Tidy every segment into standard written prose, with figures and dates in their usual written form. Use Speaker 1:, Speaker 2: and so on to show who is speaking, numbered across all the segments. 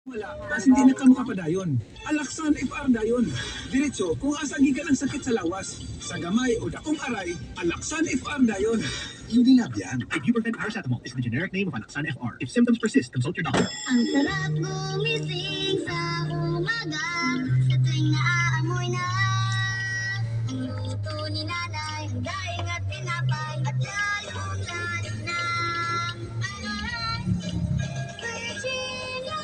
Speaker 1: Wala, kasi hindi na kamo kapadayon. Alaksan FR dayon. Diretso kung asa gikan ang sakit sa lawas, sa gamay o dakong aray, Alaksan FR dayon.
Speaker 2: Hindi lab yan. Ibuprofen paracetamol is the generic name of Alaksan FR. If symptoms persist, consult your doctor.
Speaker 3: Ang sarap gumising sa umaga sa tuwing naaamoy na ang luto ni nanay, ang daing at tinapay at lalong lalo na Virginia,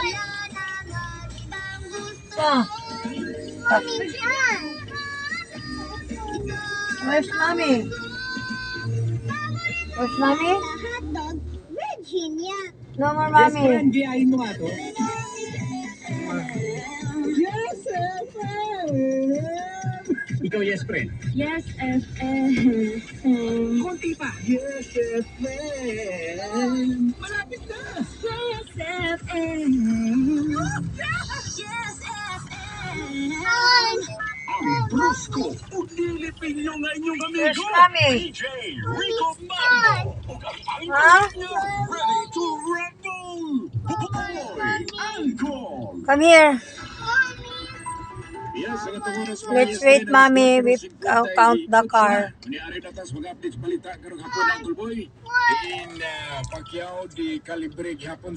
Speaker 3: wala naman ibang gusto. Mami dyan!
Speaker 4: Where's mommy? Where's mommy?
Speaker 3: Hotdog, Virginia.
Speaker 4: No more mommy.
Speaker 1: Diyahin mo nga to. Yes, ikaw yes, friend.
Speaker 4: Yes, FM.
Speaker 1: Kunti pa. Yes, friend. Malapit na.
Speaker 4: Yes, FM.
Speaker 3: Yes, FM.
Speaker 2: Ang brusko, udilipin nyo nga inyong
Speaker 4: Where's
Speaker 2: amigo.
Speaker 4: mommy?
Speaker 2: DJ Rico Mambo.
Speaker 4: Huh?
Speaker 2: Ready to rumble. Boy, alcohol.
Speaker 4: Come here.
Speaker 2: Yes,
Speaker 4: Let's wait, mommy. We count the car.
Speaker 2: Maniari na tas mag-updates balita karong hapon Uncle Boy. In Pacquiao di Calibre hapon